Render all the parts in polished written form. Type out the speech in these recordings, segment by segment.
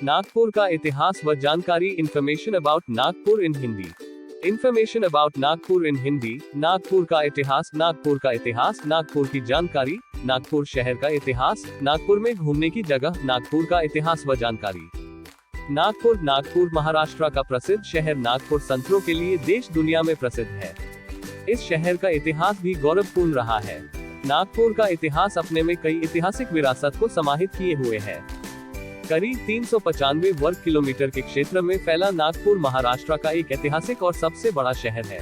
नागपुर का इतिहास व जानकारी। Information about Nagpur in Hindi. Information about Nagpur in Hindi. Nagpur का इतिहास। नागपुर का इतिहास। नागपुर की जानकारी। नागपुर शहर का इतिहास। नागपुर में घूमने की जगह। नागपुर का इतिहास व जानकारी। नागपुर। नागपुर महाराष्ट्र का प्रसिद्ध शहर। नागपुर संतरों के लिए देश दुनिया में प्रसिद्ध है। इस शहर का इतिहास भी गौरवपूर्ण रहा है। नागपुर का इतिहास अपने में कई ऐतिहासिक विरासत को समाहित किए हुए है। करीब 395 वर्ग किलोमीटर के क्षेत्र में फैला नागपुर महाराष्ट्र का एक ऐतिहासिक और सबसे बड़ा शहर है।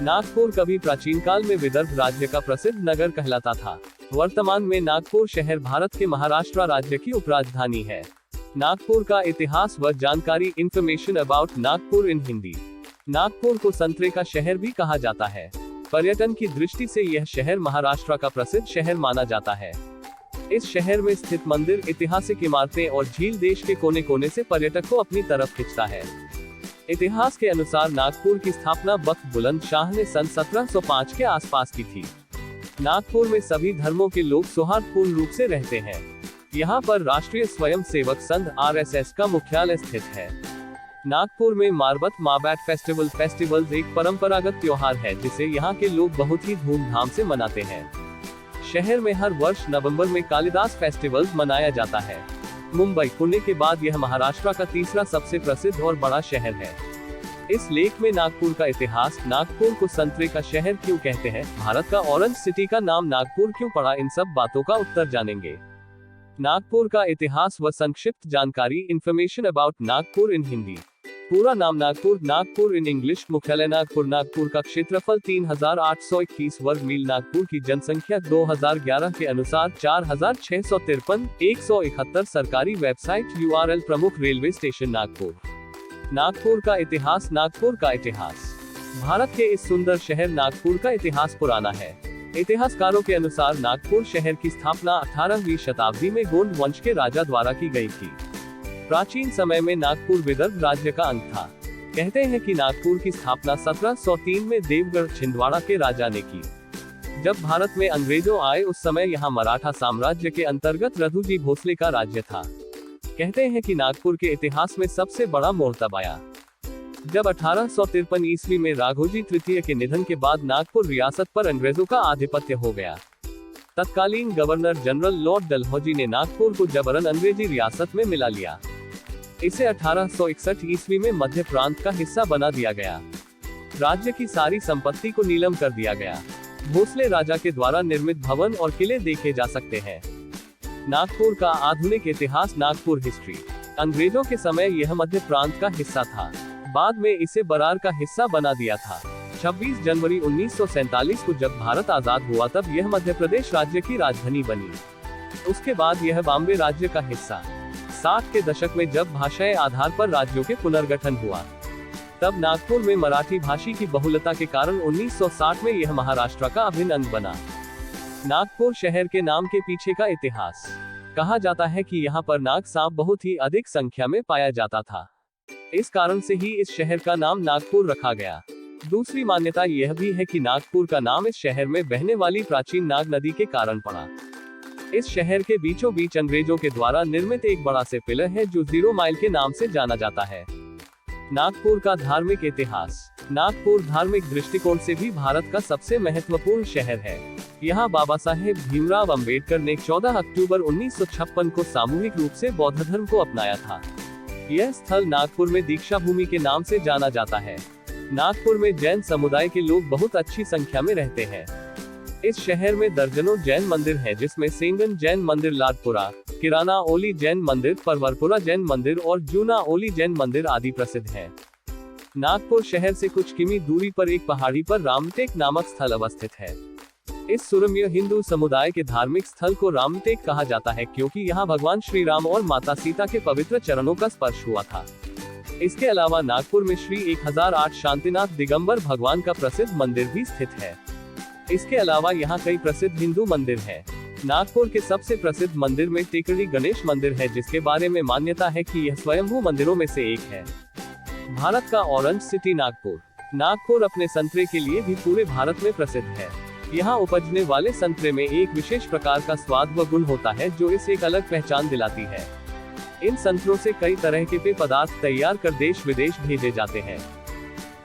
नागपुर कभी प्राचीन काल में विदर्भ राज्य का प्रसिद्ध नगर कहलाता था। वर्तमान में नागपुर शहर भारत के महाराष्ट्र राज्य की उपराजधानी है। नागपुर का इतिहास व जानकारी। Information about Nagpur in Hindi. Nagpur को संतरे का शहर भी कहा जाता है। पर्यटन की दृष्टि से यह शहर महाराष्ट्र का प्रसिद्ध शहर माना जाता है। इस शहर में स्थित मंदिर, ऐतिहासिक इमारतें और झील देश के कोने कोने से पर्यटक को अपनी तरफ खींचता है। इतिहास के अनुसार नागपुर की स्थापना बख्त बुलंद शाह ने सन 1705 के आसपास की थी। नागपुर में सभी धर्मों के लोग सौहार्दपूर्ण रूप से रहते हैं। यहाँ पर राष्ट्रीय स्वयंसेवक संघ RSS का मुख्यालय स्थित है। नागपुर में मारबत माबैट फेस्टिवल एक परंपरागत त्योहार है जिसे यहाँ के लोग बहुत ही धूमधाम से मनाते हैं। शहर में हर वर्ष नवंबर में कालिदास फेस्टिवल मनाया जाता है। मुंबई, पुणे के बाद यह महाराष्ट्र का तीसरा सबसे प्रसिद्ध और बड़ा शहर है। इस लेख में नागपुर का इतिहास। नागपुर को संतरे का शहर क्यों कहते हैं, भारत का ऑरेंज सिटी का नाम नागपुर क्यों पड़ा, इन सब बातों का उत्तर जानेंगे। नागपुर का इतिहास व संक्षिप्त जानकारी। Information about Nagpur in Hindi. पूरा नाम नागपुर। Nagpur in English. मुख्यालय नागपुर। नागपुर का क्षेत्रफल 3821 वर्ग मील। नागपुर की जनसंख्या 2011 के अनुसार 4653। 171 सरकारी वेबसाइट। URL प्रमुख रेलवे स्टेशन नागपुर। नागपुर का इतिहास। नागपुर का इतिहास। भारत के इस सुंदर शहर नागपुर का इतिहास पुराना है। इतिहासकारों के अनुसार नागपुर शहर की स्थापना 18वीं शताब्दी में गोंड वंश के राजा द्वारा की गई थी। प्राचीन समय में नागपुर विदर्भ राज्य का अंग था। कहते हैं कि नागपुर की स्थापना 1703 में देवगढ़ छिंदवाड़ा के राजा ने की। जब भारत में अंग्रेजों आए उस समय यहाँ मराठा साम्राज्य के अंतर्गत रघुजी भोसले का राज्य था। कहते हैं कि नागपुर के इतिहास में सबसे बड़ा मोड़ तब आया जब 1853 ईस्वी में राघोजी तृतीय के निधन के बाद नागपुर रियासत पर अंग्रेजों का आधिपत्य हो गया। तत्कालीन गवर्नर जनरल लॉर्ड डलहौजी ने नागपुर को जबरन अंग्रेजी रियासत में मिला लिया। इसे 1861 ईस्वी में मध्य प्रांत का हिस्सा बना दिया गया। राज्य की सारी संपत्ति को नीलम कर दिया गया। भोसले राजा के द्वारा निर्मित भवन और किले देखे जा सकते हैं। नागपुर का आधुनिक इतिहास। नागपुर हिस्ट्री। अंग्रेजों के समय यह मध्य प्रांत का हिस्सा था। बाद में इसे बरार का हिस्सा बना दिया था। 26 जनवरी 1947 को जब भारत आजाद हुआ तब यह मध्य प्रदेश राज्य की राजधानी बनी। उसके बाद यह बॉम्बे राज्य का हिस्सा। 60 के दशक में जब भाषाई आधार पर राज्यों के पुनर्गठन हुआ तब नागपुर में मराठी भाषी की बहुलता के कारण 1960 में यह महाराष्ट्र का अभिन्न अंग बना। नागपुर शहर के नाम के पीछे का इतिहास। कहा जाता है कि यहाँ पर नाग सांप बहुत ही अधिक संख्या में पाया जाता था। इस कारण से ही इस शहर का नाम नागपुर रखा गया। दूसरी मान्यता यह भी है कि नागपुर का नाम इस शहर में बहने वाली प्राचीन नाग नदी के कारण पड़ा। इस शहर के बीचों बीच अंग्रेजों के द्वारा निर्मित एक बड़ा से पिलर है जो 0 माइल के नाम से जाना जाता है। नागपुर का धार्मिक इतिहास। नागपुर धार्मिक दृष्टिकोण से भी भारत का सबसे महत्वपूर्ण शहर है। यहाँ बाबा साहेब भीमराव अंबेडकर ने 14 अक्टूबर 1956 को सामूहिक रूप से बौद्ध धर्म को अपनाया था। यह स्थल नागपुर में दीक्षा भूमि के नाम से जाना जाता है। नागपुर में जैन समुदाय के लोग बहुत अच्छी संख्या में रहते हैं। इस शहर में दर्जनों जैन मंदिर हैं जिसमें सेंगन जैन मंदिर, लाडपुरा, किराना ओली जैन मंदिर, परवरपुरा जैन मंदिर और जूना ओली जैन मंदिर आदि प्रसिद्ध हैं। नागपुर शहर से कुछ किमी दूरी पर एक पहाड़ी पर रामटेक नामक स्थल अवस्थित है। इस सुरम्य हिंदू समुदाय के धार्मिक स्थल को रामटेक कहा जाता है क्योंकि यहाँ भगवान श्री राम और माता सीता के पवित्र चरणों का स्पर्श हुआ था। इसके अलावा नागपुर में श्री 1008 शांतिनाथ दिगंबर भगवान का प्रसिद्ध मंदिर भी स्थित है। इसके अलावा यहाँ कई प्रसिद्ध हिंदू मंदिर हैं। नागपुर के सबसे प्रसिद्ध मंदिर में टेकड़ी गणेश मंदिर है जिसके बारे में मान्यता है कि यह स्वयंभू मंदिरों में से एक है। भारत का ऑरेंज सिटी नागपुर। नागपुर अपने संतरे के लिए भी पूरे भारत में प्रसिद्ध है। यहाँ उपजने वाले संतरे में एक विशेष प्रकार का स्वाद व गुण होता है जो इसे एक अलग पहचान दिलाती है। इन संतरों से कई तरह के पेय पदार्थ तैयार कर देश विदेश भेजे जाते हैं।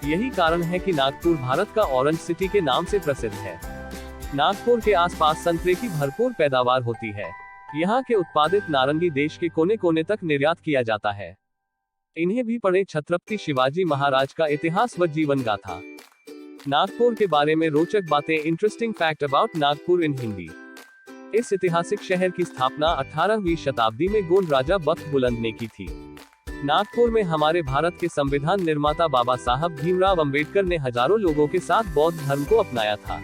यही कारण है कि नागपुर भारत का ऑरेंज सिटी के नाम से प्रसिद्ध है। नागपुर के आसपास संतरे की भरपूर पैदावार होती है। यहाँ के उत्पादित नारंगी देश के कोने कोने तक निर्यात किया जाता है। इन्हें भी पढ़े छत्रपति शिवाजी महाराज का इतिहास व जीवन गाथा। नागपुर के बारे में रोचक बातें, interesting fact about Nagpur in Hindi. इस ऐतिहासिक शहर की स्थापना 18वीं शताब्दी में गोंड राजा बख्त बुलंद ने की थी। नागपुर में हमारे भारत के संविधान निर्माता बाबा साहब भीमराव अंबेडकर ने हजारों लोगों के साथ बौद्ध धर्म को अपनाया था।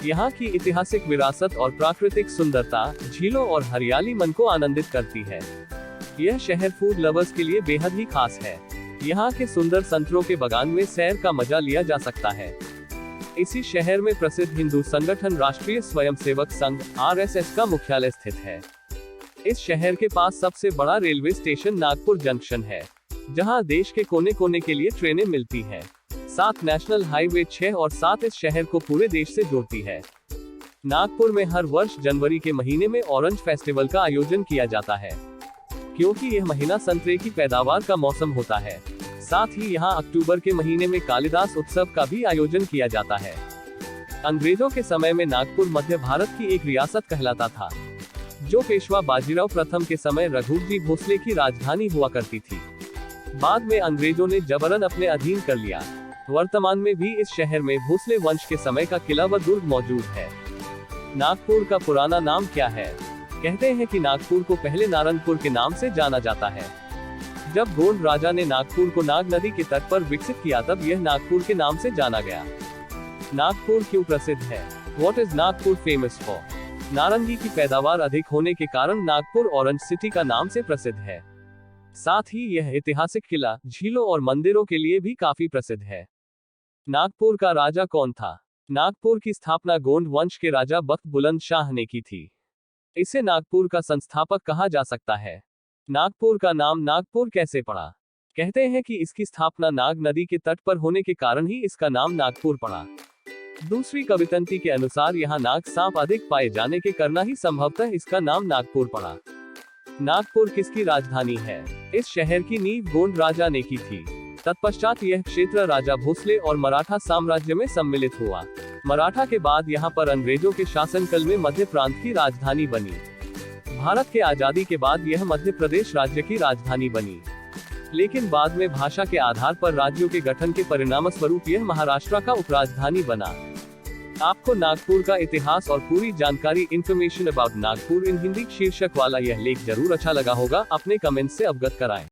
यहाँ की ऐतिहासिक विरासत और प्राकृतिक सुंदरता, झीलों और हरियाली मन को आनंदित करती है। यह शहर फूड लवर्स के लिए बेहद ही खास है। यहाँ के सुंदर संतरों के बागान में सैर का मजा लिया जा सकता है। इसी शहर में प्रसिद्ध हिंदू संगठन राष्ट्रीय स्वयंसेवक संघ (RSS) का मुख्यालय स्थित है। इस शहर के पास सबसे बड़ा रेलवे स्टेशन नागपुर जंक्शन है, जहां देश के कोने कोने के लिए ट्रेनें मिलती हैं। 7 नेशनल हाईवे 6 और 7 इस शहर को पूरे देश से जोड़ती है। नागपुर में हर वर्ष जनवरी के महीने में ऑरेंज फेस्टिवल का आयोजन किया जाता है, क्योंकि यह महीना संतरे की पैदावार का मौसम होता है। साथ ही यहाँ अक्टूबर के महीने में कालिदास उत्सव का भी आयोजन किया जाता है। अंग्रेजों के समय में नागपुर मध्य भारत की एक रियासत कहलाता था, जो पेशवा बाजीराव प्रथम के समय रघुजी भोसले की राजधानी हुआ करती थी। बाद में अंग्रेजों ने जबरन अपने अधीन कर लिया। वर्तमान में भी इस शहर में भोसले वंश के समय का किला व दुर्ग मौजूद है। नागपुर का पुराना नाम क्या है? कहते हैं कि नागपुर को पहले नारंगपुर के नाम से जाना जाता है। जब गोंड राजा ने नागपुर को नाग नदी के तट पर विकसित किया, तब यह नागपुर के नाम से जाना गया। नागपुर क्यों प्रसिद्ध है? What is Nagpur famous for? नारंगी की पैदावार अधिक होने के कारण नागपुर ऑरेंज सिटी का नाम से प्रसिद्ध है। साथ ही यह ऐतिहासिक किला, झीलों और मंदिरों के लिए भी काफी प्रसिद्ध है। नागपुर का राजा कौन था? नागपुर की स्थापना गोंड वंश के राजा बख्त बुलंद शाह ने की थी। इसे नागपुर का संस्थापक कहा जा सकता है। नागपुर का नाम नागपुर कैसे पड़ा? कहते हैं कि इसकी स्थापना नाग नदी के तट पर होने के कारण ही इसका नाम नागपुर पड़ा। दूसरी कवितंती के अनुसार यहाँ नाग सांप अधिक पाए जाने के कारण ही संभवतः इसका नाम नागपुर पड़ा। नागपुर किसकी राजधानी है? इस शहर की नींव गोंड राजा ने की थी। तत्पश्चात यह क्षेत्र राजा भोसले और मराठा साम्राज्य में सम्मिलित हुआ। मराठा के बाद यहाँ पर अंग्रेजों के शासनकाल में मध्य प्रांत की राजधानी बनी। भारत के आजादी के बाद यह मध्य प्रदेश राज्य की राजधानी बनी, लेकिन बाद में भाषा के आधार पर राज्यों के गठन के परिणामस्वरूप यह महाराष्ट्र का उपराजधानी बना। आपको नागपुर का इतिहास और पूरी जानकारी information about Nagpur in Hindi शीर्षक वाला यह लेख जरूर अच्छा लगा होगा। अपने कमेंट से अवगत कराएं।